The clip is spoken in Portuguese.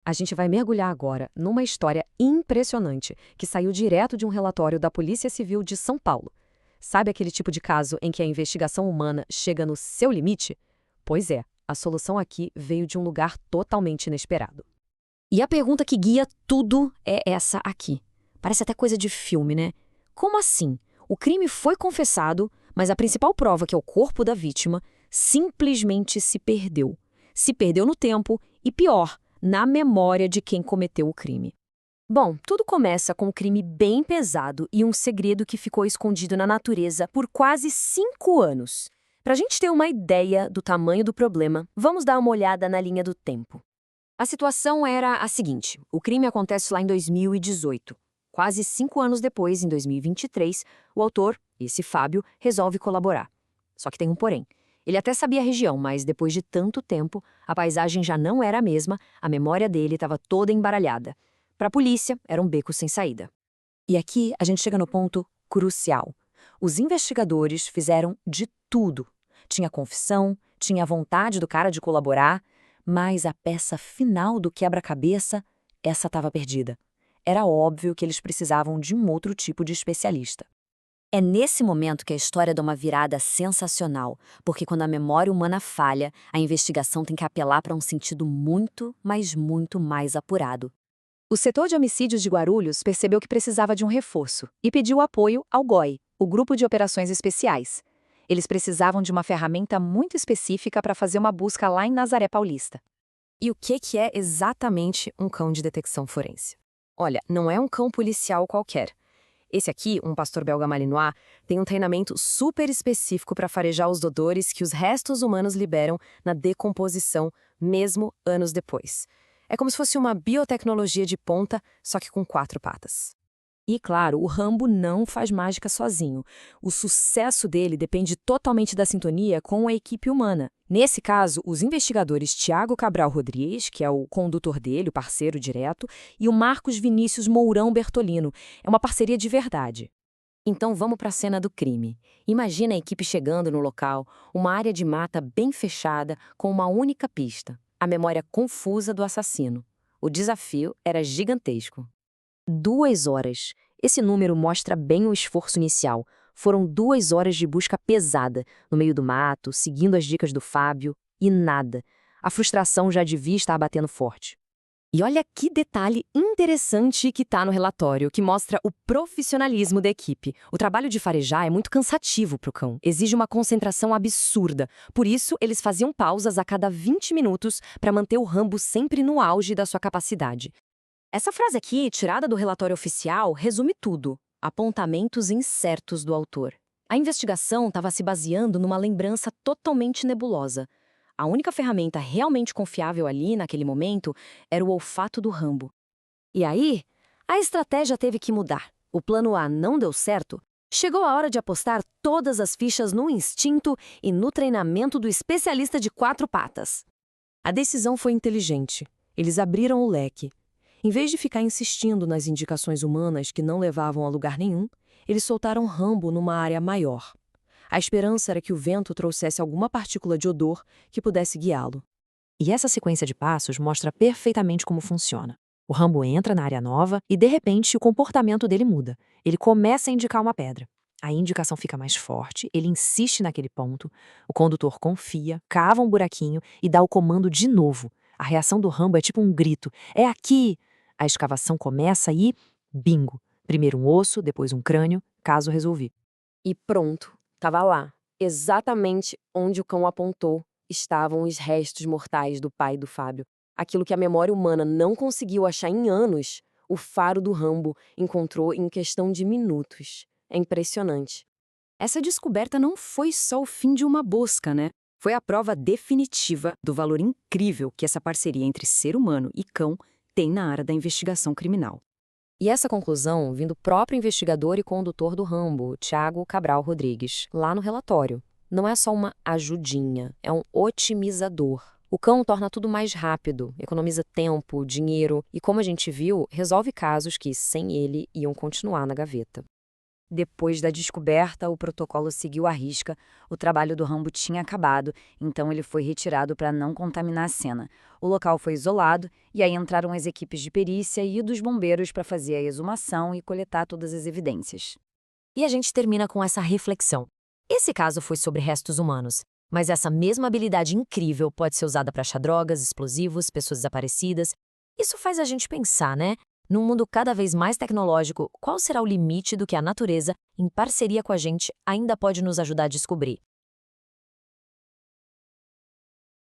A gente vai mergulhar agora numa história impressionante que saiu direto de um relatório da Polícia Civil de São Paulo. Sabe aquele tipo de caso em que a investigação humana chega no seu limite? Pois é, a solução aqui veio de um lugar totalmente inesperado. E a pergunta que guia tudo é essa aqui. Parece até coisa de filme, né? Como assim? O crime foi confessado, mas a principal prova, que é o corpo da vítima, simplesmente se perdeu. Se perdeu no tempo e, pior, na memória de quem cometeu o crime. Bom, tudo começa com um crime bem pesado e um segredo que ficou escondido na natureza por quase 5 anos. Para a gente ter uma ideia do tamanho do problema, vamos dar uma olhada na linha do tempo. A situação era a seguinte: o crime acontece lá em 2018. Quase 5 anos depois, em 2023, o autor, esse Fábio, resolve colaborar. Só que tem um porém. Ele até sabia a região, mas depois de tanto tempo, a paisagem já não era a mesma, a memória dele estava toda embaralhada. Para a polícia, era um beco sem saída. E aqui a gente chega no ponto crucial. Os investigadores fizeram de tudo. Tinha confissão, tinha vontade do cara de colaborar, mas a peça final do quebra-cabeça, essa estava perdida. Era óbvio que eles precisavam de um outro tipo de especialista. É nesse momento que a história dá uma virada sensacional, porque quando a memória humana falha, a investigação tem que apelar para um sentido muito, mas muito mais apurado. O setor de homicídios de Guarulhos percebeu que precisava de um reforço e pediu apoio ao GOI, o Grupo de Operações Especiais. Eles precisavam de uma ferramenta muito específica para fazer uma busca lá em Nazaré Paulista. E o que é exatamente um cão de detecção forense? Olha, não é um cão policial qualquer. Esse aqui, um pastor belga malinois, tem um treinamento super específico para farejar os odores que os restos humanos liberam na decomposição, mesmo anos depois. É como se fosse uma biotecnologia de ponta, só que com 4 patas. E, claro, o Rambo não faz mágica sozinho. O sucesso dele depende totalmente da sintonia com a equipe humana. Nesse caso, os investigadores Tiago Cabral Rodrigues, que é o condutor dele, o parceiro direto, e o Marcos Vinícius Mourão Bertolino. É uma parceria de verdade. Então vamos para a cena do crime. Imagina a equipe chegando no local, uma área de mata bem fechada, com uma única pista: a memória confusa do assassino. O desafio era gigantesco. 2 horas. Esse número mostra bem o esforço inicial. Foram 2 horas de busca pesada, no meio do mato, seguindo as dicas do Fábio, e nada. A frustração já devia estar batendo forte. E olha que detalhe interessante que está no relatório, que mostra o profissionalismo da equipe. O trabalho de farejar é muito cansativo para o cão, exige uma concentração absurda. Por isso, eles faziam pausas a cada 20 minutos para manter o Rambo sempre no auge da sua capacidade. Essa frase aqui, tirada do relatório oficial, resume tudo: apontamentos incertos do autor. A investigação estava se baseando numa lembrança totalmente nebulosa. A única ferramenta realmente confiável ali, naquele momento, era o olfato do Rambo. E aí, a estratégia teve que mudar. O plano A não deu certo. Chegou a hora de apostar todas as fichas no instinto e no treinamento do especialista de 4 patas. A decisão foi inteligente. Eles abriram o leque. Em vez de ficar insistindo nas indicações humanas que não levavam a lugar nenhum, eles soltaram Rambo numa área maior. A esperança era que o vento trouxesse alguma partícula de odor que pudesse guiá-lo. E essa sequência de passos mostra perfeitamente como funciona. O Rambo entra na área nova e, de repente, o comportamento dele muda. Ele começa a indicar uma pedra. A indicação fica mais forte, ele insiste naquele ponto, o condutor confia, cava um buraquinho e dá o comando de novo. A reação do Rambo é tipo um grito: "É aqui!" A escavação começa e, bingo! Primeiro um osso, depois um crânio, caso resolvido. E pronto, estava lá, exatamente onde o cão apontou, estavam os restos mortais do pai do Fábio. Aquilo que a memória humana não conseguiu achar em anos, o faro do Rambo encontrou em questão de minutos. É impressionante. Essa descoberta não foi só o fim de uma busca, né? Foi a prova definitiva do valor incrível que essa parceria entre ser humano e cão tem na área da investigação criminal. E essa conclusão vem do próprio investigador e condutor do Rambo, Tiago Cabral Rodrigues, lá no relatório. Não é só uma ajudinha, é um otimizador. O cão torna tudo mais rápido, economiza tempo, dinheiro e, como a gente viu, resolve casos que, sem ele, iam continuar na gaveta. Depois da descoberta, o protocolo seguiu à risca, o trabalho do Rambo tinha acabado, então ele foi retirado para não contaminar a cena. O local foi isolado e aí entraram as equipes de perícia e dos bombeiros para fazer a exumação e coletar todas as evidências. E a gente termina com essa reflexão. Esse caso foi sobre restos humanos, mas essa mesma habilidade incrível pode ser usada para achar drogas, explosivos, pessoas desaparecidas. Isso faz a gente pensar, né? Num mundo cada vez mais tecnológico, qual será o limite do que a natureza, em parceria com a gente, ainda pode nos ajudar a descobrir?